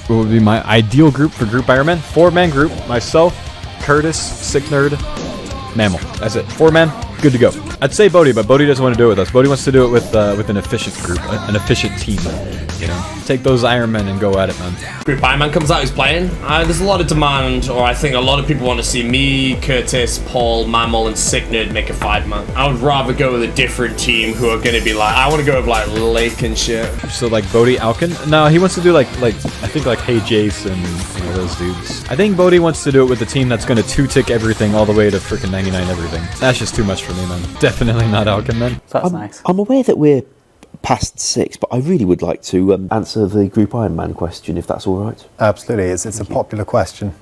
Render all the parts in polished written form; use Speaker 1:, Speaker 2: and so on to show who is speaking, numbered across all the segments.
Speaker 1: what would be my ideal group for Group Ironman? 4-man group, myself, Curtis, Sick Nerd, Mammal. That's it. 4-man, good to go. I'd say Bodhi, but Bodhi doesn't want to do it with us. Bodhi wants to do it with an efficient group, an efficient team. You know, take those Ironmen and go at it, man.
Speaker 2: Group Ironman comes out, he's playing. There's a lot of demand, or I think a lot of people want to see me, Curtis, Paul, Mammal, and Sick Nerd make a 5-man. I would rather go with a different team who are going to be like, I want to go with like Lake and shit.
Speaker 1: So like Bodhi, Alkin? No, he wants to do like I think like Hey Jason, you know, those dudes. I think Bodhi wants to do it with the team that's going to 2-tick everything all the way to freaking 99 everything. That's just too much for me, man. Definitely not Alkin, man.
Speaker 3: So that's nice.
Speaker 4: I'm aware that we're past 6, but I really would like to answer the Group Ironman question, if that's all right.
Speaker 5: Absolutely, it's a popular question.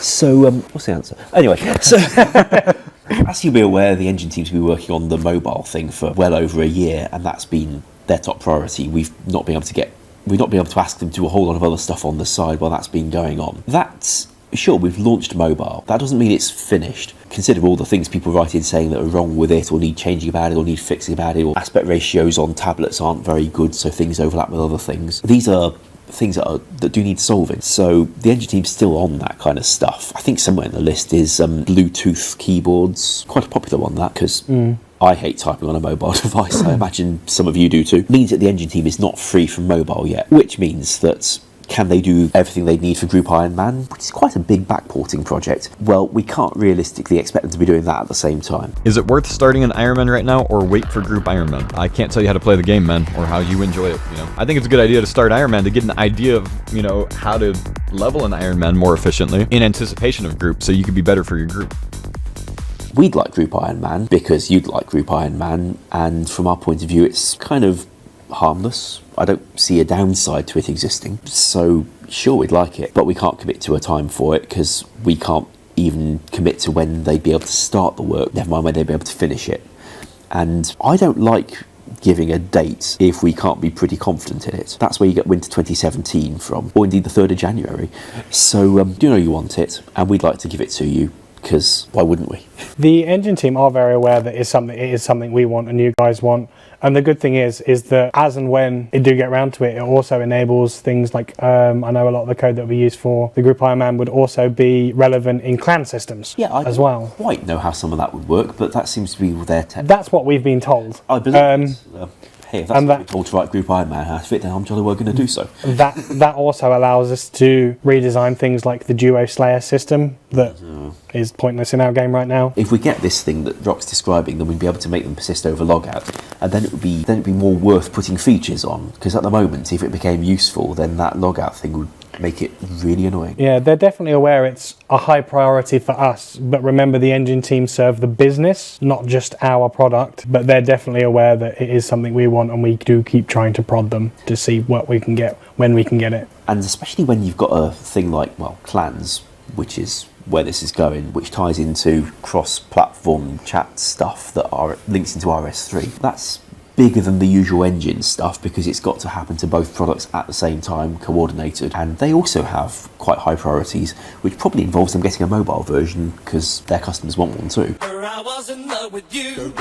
Speaker 4: So, what's the answer? Anyway, so as you'll be aware, the engine team's been working on the mobile thing for well over a year, and that's been their top priority. We've not been able to ask them to do a whole lot of other stuff on the side while that's been going on. That's sure, we've launched mobile. That doesn't mean it's finished. Consider all the things people write in saying that are wrong with it, or need changing about it, or need fixing about it, or aspect ratios on tablets aren't very good, so things overlap with other things. These are things that do need solving. So the engine team's still on that kind of stuff. I think somewhere in the list is Bluetooth keyboards. Quite a popular one, that, because I hate typing on a mobile device. I imagine some of you do too. Means that the engine team is not free from mobile yet, which means that can they do everything they need for Group Ironman, which is quite a big backporting project? Well, we can't realistically expect them to be doing that at the same time.
Speaker 1: Is it worth starting an Ironman right now, or wait for Group Ironman? I can't tell you how to play the game, man, or how you enjoy it. You know, I think it's a good idea to start Ironman to get an idea of, you know, how to level an Ironman more efficiently in anticipation of Group, so you could be better for your group.
Speaker 4: We'd like Group Ironman because you'd like Group Ironman, and from our point of view, it's kind of harmless. I don't see a downside to it existing, so sure, we'd like it, but we can't commit to a time for it because we can't even commit to when they'd be able to start the work, never mind when they'd be able to finish it. And I don't like giving a date if we can't be pretty confident in it. That's where you get Winter 2017 from, or indeed the 3rd of January. So you know you want it, and we'd like to give it to you, because why wouldn't we?
Speaker 3: The engine team are very aware that it is something we want and you guys want. And the good thing is that as and when it do get around to it, it also enables things like, I know a lot of the code that we use for the Group Ironman would also be relevant in clan systems as well.
Speaker 4: I don't quite know how some of that would work, but that seems to be their tech.
Speaker 3: That's what we've been told.
Speaker 4: I believe hey, if that's what we're told to write Group Ironman how to fit, then I'm jolly well going to do so.
Speaker 3: That also allows us to redesign things like the Duo Slayer system that is pointless in our game right now.
Speaker 4: If we get this thing that Rock's describing, then we'd be able to make them persist over logout, and then it'd be more worth putting features on, because at the moment, if it became useful, then that logout thing would make it really annoying.
Speaker 3: Yeah, they're definitely aware it's a high priority for us, but remember the engine team serve the business, not just our product, but they're definitely aware that it is something we want, and we do keep trying to prod them to see what we can get when we can get it.
Speaker 4: And especially when you've got a thing like, well, clans, which is where this is going, which ties into cross-platform chat stuff that links into RS3. That's bigger than the usual engine stuff because it's got to happen to both products at the same time, coordinated, and they also have quite high priorities, which probably involves them getting a mobile version because their customers want one too.
Speaker 6: I was in love with you,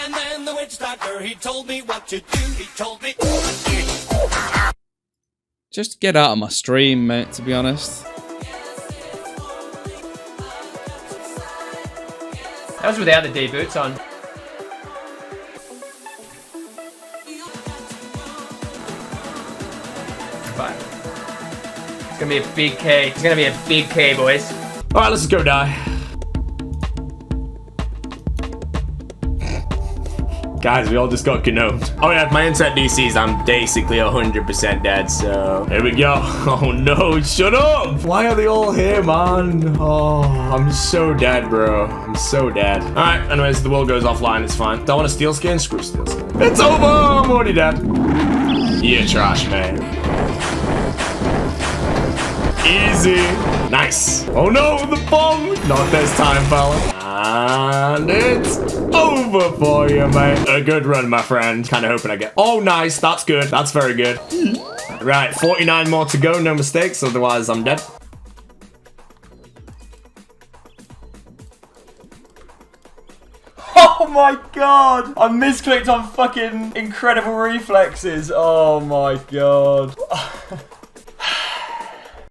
Speaker 6: and then the witch doctor, he told me what to do, he told me.
Speaker 7: Just get out of my stream, mate, to be honest.
Speaker 8: That was without the D boots on. But it's gonna be a big K. It's gonna be a big K, boys.
Speaker 2: Alright, let's just go die. Guys, we all just got gnomed. Oh yeah, my internet DCs, I'm basically 100% dead, so here we go. Oh no, shut up! Why are they all here, man? Oh, I'm so dead, bro. I'm so dead. Alright, anyways, the world goes offline, it's fine. Don't want a steel skin? Screw steel skin. It's over! I'm already dead. Yeah, trash, man. Easy. Nice. Oh no, the bomb! Not this time, fella. And it's over for you, mate. A good run, my friend. Kind of hoping I get... Oh, nice. That's good. That's very good. Right, 49 more to go. No mistakes. Otherwise, I'm dead. Oh my god! I misclicked on fucking incredible reflexes. Oh my god.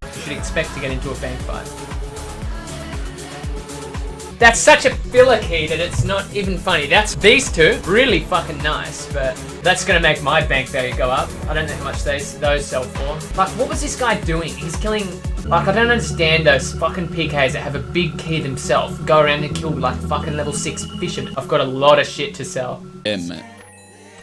Speaker 8: You should expect to get into a bank fight. That's such a filler key that it's not even funny. That's these two, really fucking nice, but that's gonna make my bank value go up. I don't know how much those sell for. Like, what was this guy doing? He's killing, like, I don't understand those fucking PKs that have a big key themselves, go around and kill like fucking level 6 fishermen. I've got a lot of shit to sell.
Speaker 7: Mate.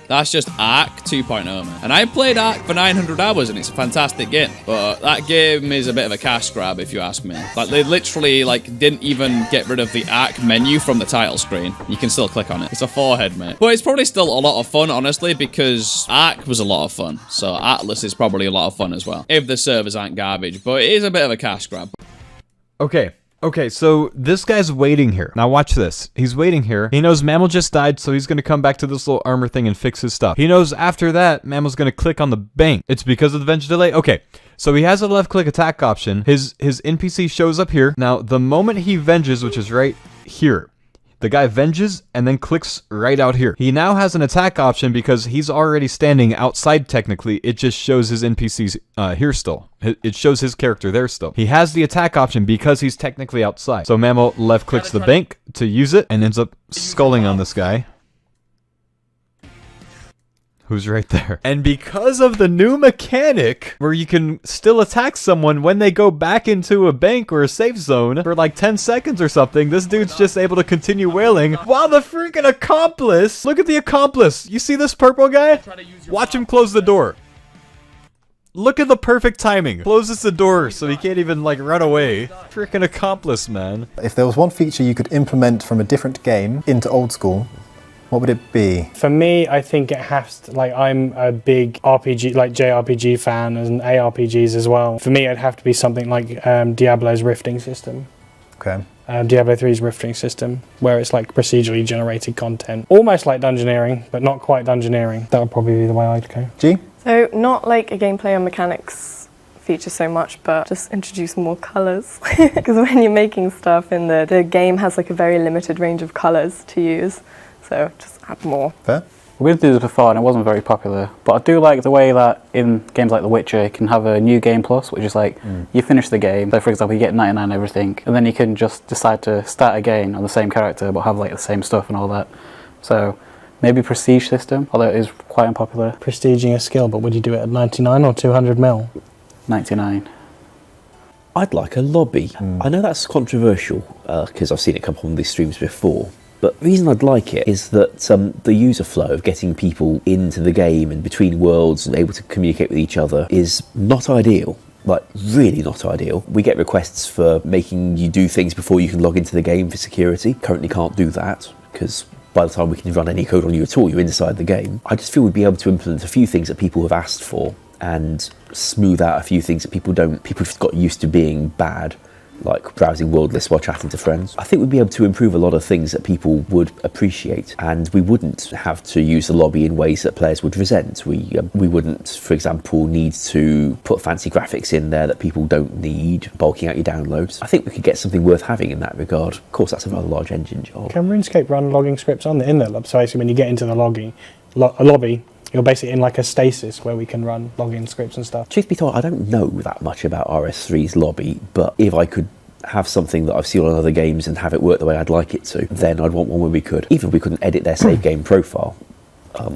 Speaker 7: That's just Ark 2.0, man. And I played Ark for 900 hours and it's a fantastic game. But that game is a bit of a cash grab, if you ask me. Like, they literally, like, didn't even get rid of the Ark menu from the title screen. You can still click on it. It's a forehead, mate. But it's probably still a lot of fun, honestly, because Ark was a lot of fun. So Atlas is probably a lot of fun as well. If the servers aren't garbage. But it is a bit of a cash grab.
Speaker 1: Okay, so this guy's waiting here. Now watch this. He's waiting here. He knows Mammal just died, so he's going to come back to this little armor thing and fix his stuff. He knows after that, Mammal's going to click on the bank. It's because of the venge delay? Okay, so he has a left-click attack option. His NPC shows up here. Now, the moment he venges, which is right here, the guy venges and then clicks right out here. He now has an attack option because he's already standing outside technically. It just shows his NPCs here still. It shows his character there still. He has the attack option because he's technically outside. So Mammal left clicks the bank to use it and ends up sculling on this guy, who's right there. And because of the new mechanic where you can still attack someone when they go back into a bank or a safe zone for like 10 seconds or something, this dude's just able to continue wailing while the freaking accomplice, look at the accomplice. You see this purple guy? Watch him close the door. Look at the perfect timing. Closes the door so he can't even like run away. Freaking accomplice, man.
Speaker 5: If there was one feature you could implement from a different game into old school, what would it be?
Speaker 3: For me, I think it has to, like, I'm a big RPG, like JRPG fan and ARPGs as well. For me, it'd have to be something like Diablo's rifting system.
Speaker 5: Okay.
Speaker 3: Diablo 3's rifting system, where it's like procedurally generated content. Almost like dungeoneering, but not quite dungeoneering. That would probably be the way I'd go.
Speaker 5: G?
Speaker 9: So not like a gameplay or mechanics feature so much, but just introduce more colours. Because when you're making stuff in the game has like a very limited range of colours to use. So just add more.
Speaker 5: Fair?
Speaker 10: We did this before and it wasn't very popular, but I do like the way that in games like The Witcher you can have a new game plus, which is like you finish the game, so for example you get 99 everything, and then you can just decide to start again on the same character but have like the same stuff and all that. So maybe prestige system, although it is quite unpopular.
Speaker 3: Prestiging a skill, but would you do it at 99 or 200 mil?
Speaker 10: 99.
Speaker 4: I'd like a lobby. I know that's controversial because I've seen it come up on these streams before. But the reason I'd like it is that the user flow of getting people into the game and between worlds and able to communicate with each other is not ideal. Like, really not ideal. We get requests for making you do things before you can log into the game for security. Currently can't do that, because by the time we can run any code on you at all, you're inside the game. I just feel we'd be able to implement a few things that people have asked for and smooth out a few things that people have got used to being bad, like browsing world lists while chatting to friends. I think we'd be able to improve a lot of things that people would appreciate, and we wouldn't have to use the lobby in ways that players would resent. We wouldn't, for example, need to put fancy graphics in there that people don't need, bulking out your downloads. I think we could get something worth having in that regard. Of course, that's a rather large engine job.
Speaker 3: Can RuneScape run logging scripts in there? So basically when you get into the lobby, you're basically in like a stasis where we can run login scripts and stuff.
Speaker 4: Truth be told, I don't know that much about RS3's lobby, but if I could have something that I've seen on other games and have it work the way I'd like it to, then I'd want one where we could. Even if we couldn't edit their save game profile,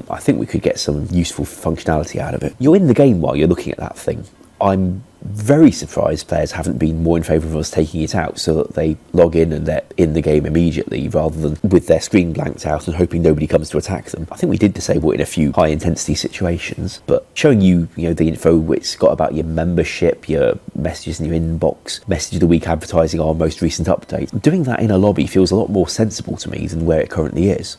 Speaker 4: I think we could get some useful functionality out of it. You're in the game while you're looking at that thing. I'm very surprised players haven't been more in favour of us taking it out so that they log in and they're in the game immediately rather than with their screen blanked out and hoping nobody comes to attack them. I think we did disable it in a few high intensity situations, but showing you the info it's got about your membership, your messages in your inbox, message of the week advertising our most recent update, doing that in a lobby feels a lot more sensible to me than where it currently is,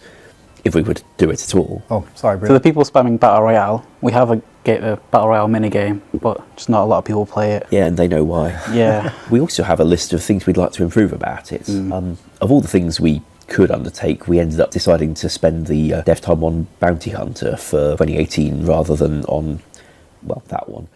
Speaker 4: if we would do it at all.
Speaker 5: Oh, sorry, Bruce.
Speaker 10: So the people spamming Battle Royale, we have a Battle Royale minigame, but just not a lot of people play it.
Speaker 4: Yeah, and they know why.
Speaker 10: Yeah.
Speaker 4: We also have a list of things we'd like to improve about it. Of all the things we could undertake, we ended up deciding to spend the dev time on Bounty Hunter for 2018 rather than on, well, that one.